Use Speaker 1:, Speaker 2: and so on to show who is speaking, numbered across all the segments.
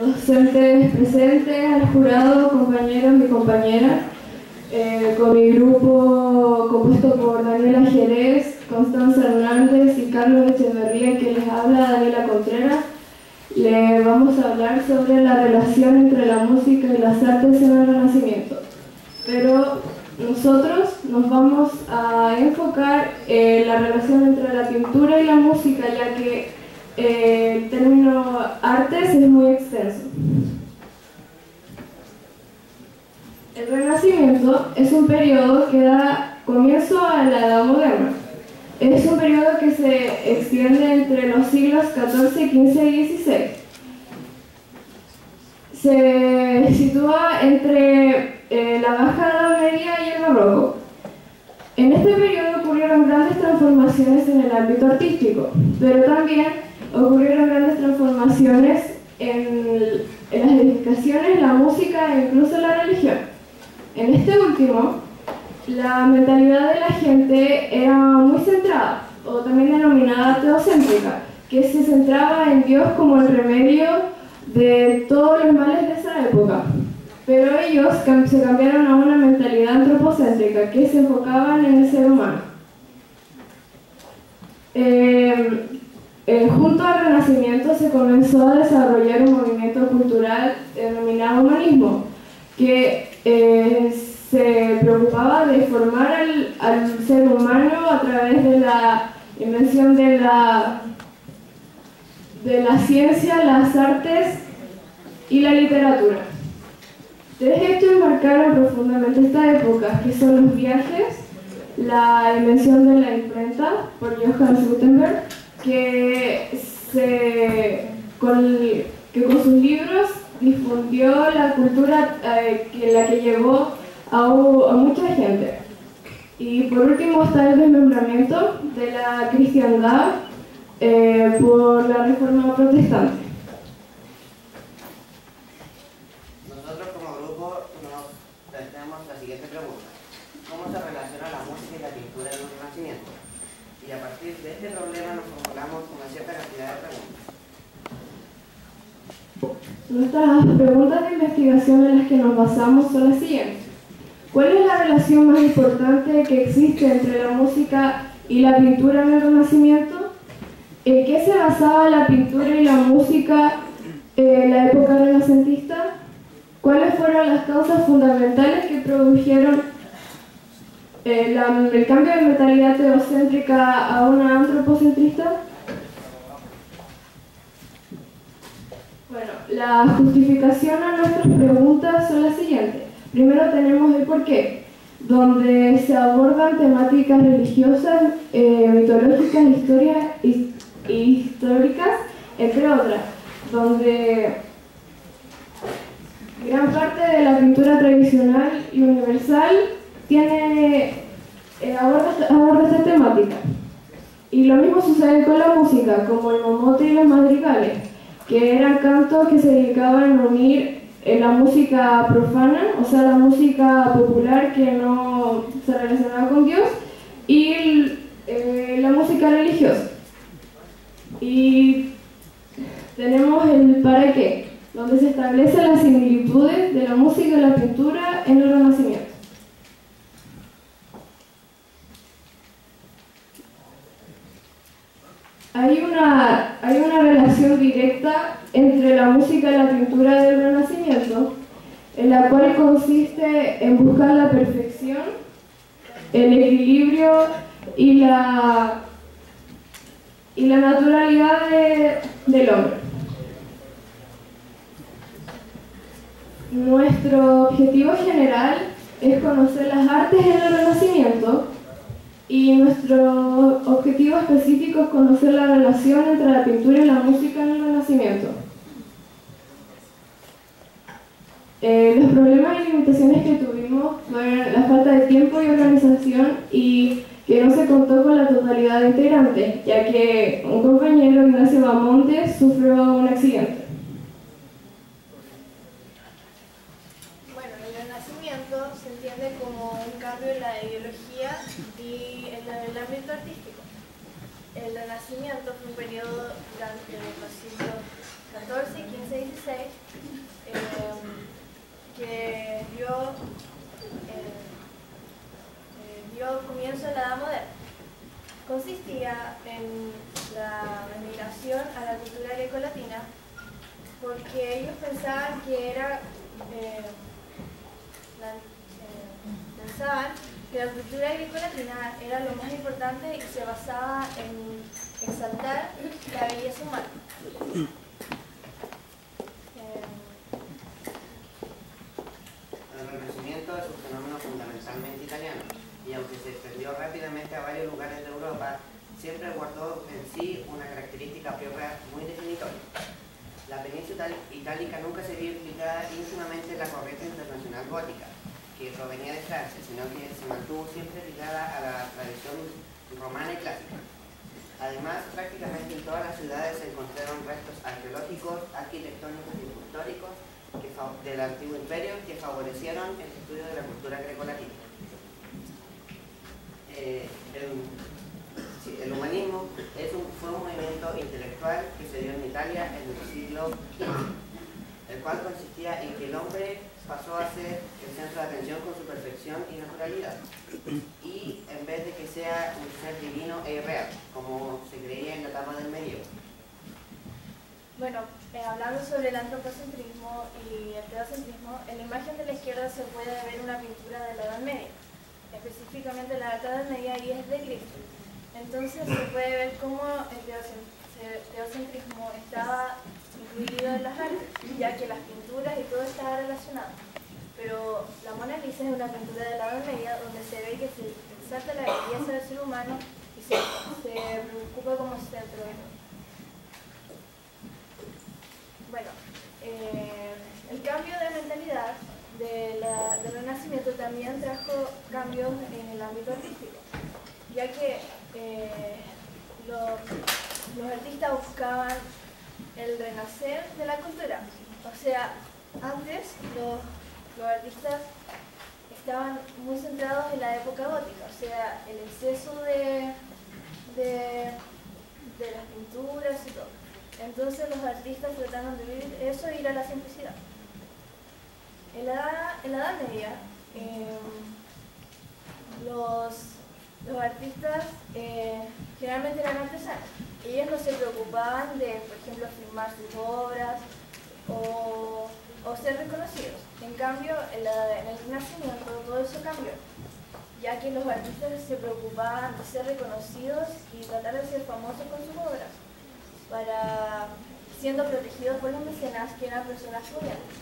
Speaker 1: Docentes presentes, al jurado, compañeros y compañeras, con mi grupo compuesto por Daniela Jerez, Constanza Hernández y Carlos Echeverría, que les habla Daniela Contreras. Le vamos a hablar sobre la relación entre la música y las artes en el Renacimiento. Pero nosotros nos vamos a enfocar en la relación entre la pintura y la música, ya que el término artes es muy extenso. El Renacimiento es un periodo que da comienzo a la Edad Moderna. Es un periodo que se extiende entre los siglos XIV, XV y XVI. Se sitúa entre la Baja Edad Media y el Barroco. En este periodo ocurrieron grandes transformaciones en el ámbito artístico, pero también ocurrieron grandes transformaciones en las edificaciones, la música e incluso la religión. En este último, la mentalidad de la gente era muy centrada, o también denominada teocéntrica, que se centraba en Dios como el remedio de todos los males de esa época. Pero ellos se cambiaron a una mentalidad antropocéntrica, que se enfocaban en el ser humano. Junto al Renacimiento se comenzó a desarrollar un movimiento cultural denominado humanismo, que se preocupaba de formar al ser humano a través de la invención de la ciencia, las artes y la literatura. Tres hechos marcaron profundamente esta época, que son los viajes, la invención de la imprenta por Johannes Gutenberg, que con sus libros difundió la cultura la que llevó a mucha gente. Y por último está el desmembramiento de la cristiandad por la Reforma Protestante.
Speaker 2: Nosotros como grupo nos planteamos la siguiente pregunta: ¿cómo se relaciona la música y la pintura en el Renacimiento? Y a partir de este problema nos formulamos una cierta cantidad de preguntas.
Speaker 1: Nuestras preguntas de investigación en las que nos basamos son las siguientes. ¿Cuál es la relación más importante que existe entre la música y la pintura en el Renacimiento? ¿En qué se basaba la pintura y la música en la época renacentista? ¿Cuáles fueron las causas fundamentales que produjeron el cambio de mentalidad teocéntrica a una antropocentrista? Bueno, la justificación a nuestras preguntas son las siguientes. Primero tenemos el porqué, donde se abordan temáticas religiosas, mitológicas, históricas, entre otras, donde gran parte de la pintura tradicional y universal aborda esta temática. Y lo mismo sucede con la música, como el momote y los madrigales, que eran cantos que se dedicaban a unir la música profana, o sea, la música popular que no se relacionaba con Dios, y la música religiosa. Y tenemos el para qué, donde se establecen las similitudes de la música y la pintura en el Renacimiento. Hay una relación directa entre la música y la pintura del Renacimiento, en la cual consiste en buscar la perfección, el equilibrio y la naturalidad del hombre. Nuestro objetivo general es conocer las artes en el Renacimiento, y nuestro objetivo específico es conocer la relación entre la pintura y la música en el Renacimiento. Los problemas y limitaciones que tuvimos fueron la falta de tiempo y organización, y que no se contó con la totalidad de integrantes, ya que un compañero, Ignacio Bamonte, sufrió un accidente.
Speaker 3: Bueno, el Renacimiento se entiende como un cambio en la ideología y en el ámbito artístico. El Renacimiento fue un periodo durante los siglos XIV, XV y XVI porque ellos pensaban que la cultura agrícola era lo más importante y se basaba en exaltar la belleza humana.
Speaker 2: El Renacimiento es un fenómeno fundamentalmente italiano y aunque se extendió rápidamente a varios lugares de Europa, siempre guardó en sí una característica propia muy definitoria. La península itálica nunca se vio implicada íntimamente en la corriente internacional gótica, que provenía de Francia, sino que se mantuvo siempre ligada a la tradición romana y clásica. Además, prácticamente en todas las ciudades se encontraron restos arqueológicos, arquitectónicos y escultóricos del antiguo imperio que favorecieron el estudio de la cultura grecolatina. El humanismo fue un movimiento intelectual que se dio en Italia en el siglo XV, el cual consistía en que el hombre pasó a ser el centro de atención con su perfección y naturalidad, y en vez de que sea un ser divino e irreal, como se creía en la etapa del medievo.
Speaker 3: Bueno, hablando sobre el antropocentrismo y el teocentrismo, en la imagen de la izquierda se puede ver una pintura de la Edad Media, específicamente la Edad Media, y es de Cristo. Entonces se puede ver cómo el teocentrismo estaba incluido en las artes, ya que las pinturas y todo estaba relacionado. Pero la Mona Lisa es una pintura de la Edad Media donde se ve que se exalta la belleza del ser humano y se preocupa como centro de todo. Bueno, el cambio de mentalidad del Renacimiento también trajo cambios en el ámbito artístico, ya que los artistas buscaban el renacer de la cultura. O sea, antes los artistas estaban muy centrados en la época gótica, o sea, el exceso de las pinturas y todo. Entonces los artistas trataron de vivir eso e ir a la simplicidad. En la Edad Media, los artistas generalmente eran artesanos. Ellos no se preocupaban de, por ejemplo, firmar sus obras o ser reconocidos. En cambio, en el Renacimiento todo eso cambió, ya que los artistas se preocupaban de ser reconocidos y tratar de ser famosos con sus obras, siendo protegidos por los mecenas, que eran personas pudientes.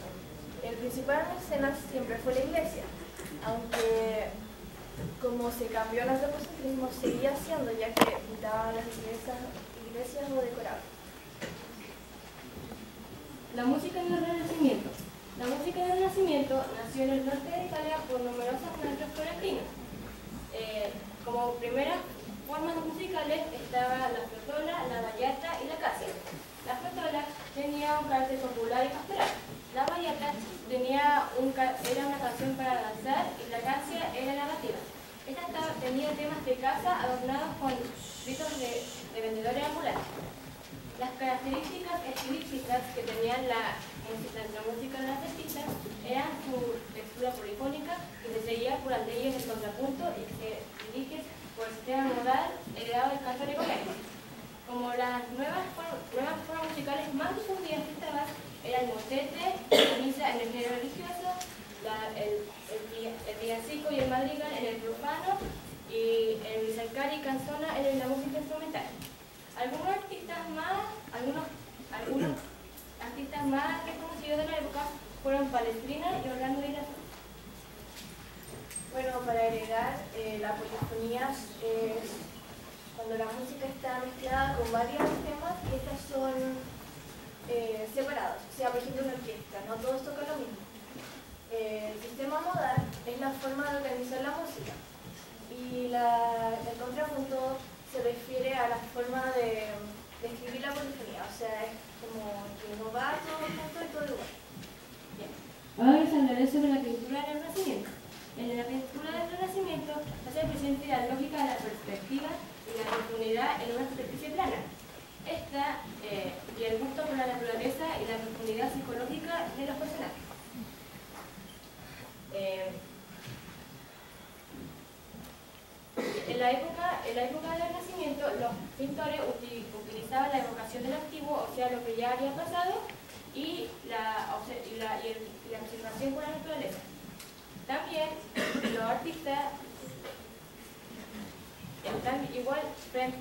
Speaker 3: El principal mecenas siempre fue la iglesia, aunque como se cambió el antropocentrismo, seguía siendo, ya que pintaban las iglesias o decoraban.
Speaker 4: La música en el Renacimiento. La música del Renacimiento nació en el norte de Italia por numerosas maestros florentinos. Como primeras formas musicales estaba la flautola, la ballata y la casia. La flautola tenía un carácter popular y pastoral. La ballata era una canción para danzar y la casia era narrativa. Esta tenía temas de caza adornados con gritos de vendedores ambulantes. Las características estilísticas que tenían la música de las artistas eran su textura polifónica, que se seguía por las leyes del contrapunto y que se dirige por el sistema modal heredado del canto gregoriano. Como las nuevas formas musicales más difundidas que estaban eran el motete, la misa en el género religioso, el villancico y el madrigal en el profano y el risalcari y canzona en la música instrumental. Algunos artistas más reconocidos de la época fueron Palestrina y Orlando Di Lasso.
Speaker 3: Bueno, para agregar, la polifonía es cuando la música está mezclada con varios temas y estas son separados. O sea, por ejemplo, una orquesta, no todos tocan lo mismo. El sistema modal es la forma de organizar la música y el contrapunto se refiere a la forma de escribir la polifonía, o sea, es como que no va todo junto y todo igual.
Speaker 4: Bien. Ahora les hablaré sobre la pintura del Renacimiento. En la pintura del Renacimiento hace presente la lógica de la perspectiva y la profundidad en una superficie plana. Esta y el gusto por la naturaleza y la profundidad psicológica de los personajes. En la época del Renacimiento, los pintores utilizaban la evocación del antiguo, o sea, lo que ya había pasado, y la observación por la naturaleza. También los artistas están igual frente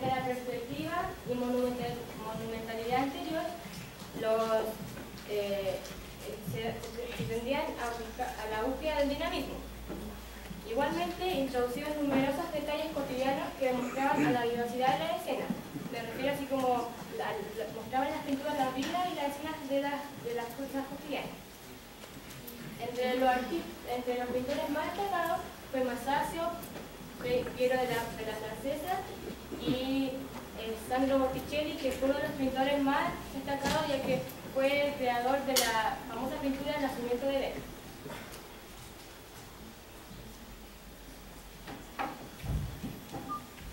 Speaker 4: a la perspectiva y monumentalidad anterior, se tendían a la búsqueda del dinamismo. Igualmente, introducieron numerosos detalles cotidianos que demostraban a la diversidad de la escena. Me refiero así como mostraban en las pinturas la vida y las escenas de las cosas cotidianas. Entre los pintores más destacados fue Masaccio, Piero de la Francesa y Sandro Botticelli, que fue uno de los pintores más destacados ya que fue el creador de la famosa pintura El nacimiento de Belén.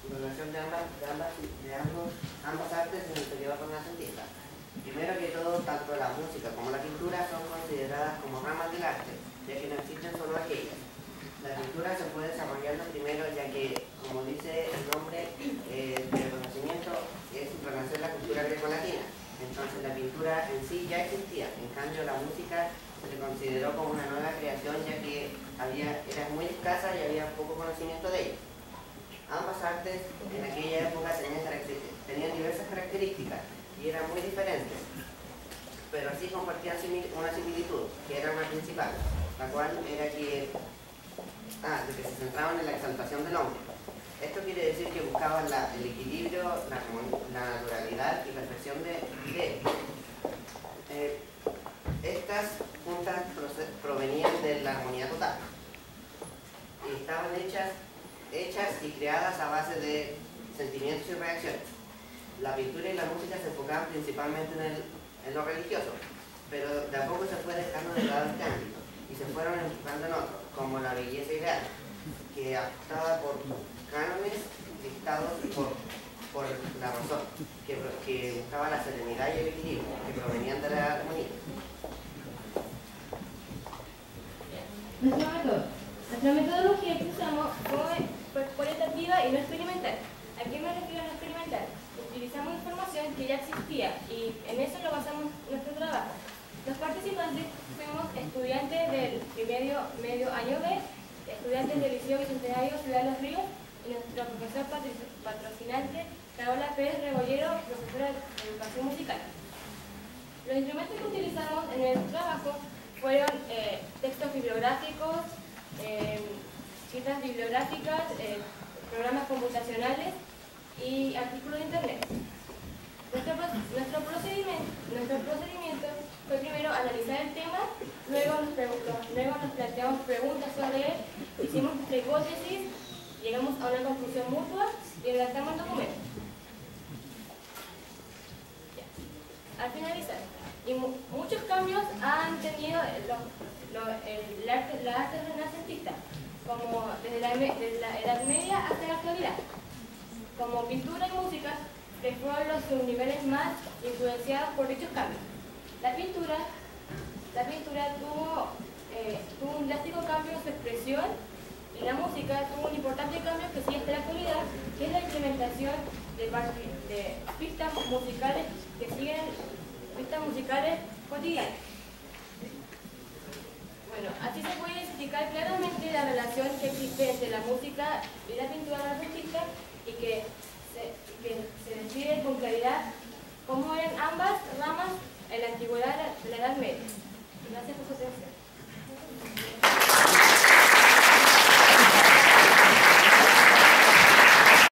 Speaker 2: La relación de ambas artes en el periodo renacentista. Primero que todo, tanto la música como la pintura son consideradas como ramas del arte, ya que no existen solo aquellas. La pintura se fue desarrollando primero ya que, como dice el nombre del Renacimiento, es renacer la cultura greco-latina. Entonces la pintura en sí ya existía, en cambio la música se le consideró como una nueva creación ya que era muy escasa y había poco conocimiento de ella. Ambas artes en aquella época tenían diversas características y eran muy diferentes, pero sí compartían una similitud, que era una principal, la cual era de que se centraban en la exaltación del hombre. Esto quiere decir que buscaban el equilibrio, la naturalidad y perfección de él. Estas juntas provenían de la armonía total y estaban hechas y creadas a base de sentimientos y reacciones. La pintura y la música se enfocaban principalmente en lo religioso, pero de a poco se fue dejando de lado este ámbito y se fueron enfocando en otros, como la belleza ideal, que ajustada por cánones dictados por la razón, que buscaba la serenidad y el equilibrio, que provenían de la armonía.
Speaker 4: Nuestra metodología que usamos fue cualitativa y no experimental. ¿A qué me refiero a no experimental? Utilizamos información que ya existía y en eso lo basamos nuestro trabajo. Los participantes fuimos estudiantes del medio año B, estudiantes del Liceo Bicentenario Ciudad de los Ríos y nuestro profesor patrocinante, Carola Pérez Rebollero, profesora de educación musical. Los instrumentos que utilizamos en el trabajo fueron textos bibliográficos, citas bibliográficas, programas computacionales y artículos de internet. Nuestro procedimiento fue primero analizar el tema, luego nos planteamos preguntas sobre él, hicimos nuestra hipótesis, llegamos a una conclusión mutua y redactamos el documento. Al finalizar, muchos cambios han tenido la arte renacentista, como desde la Edad Media hasta la actualidad. Como pintura y música, que fueron los subniveles más influenciados por dichos cambios. La pintura tuvo un drástico cambio en su expresión y la música tuvo un importante cambio que sigue hasta la actualidad, que es la implementación de pistas musicales que siguen pistas musicales cotidianas. Bueno, así se puede explicar claramente la relación que existe entre la música y la pintura renacentista y que se describe con claridad cómo eran ambas ramas en la antigüedad de la Edad Media. Gracias por su atención.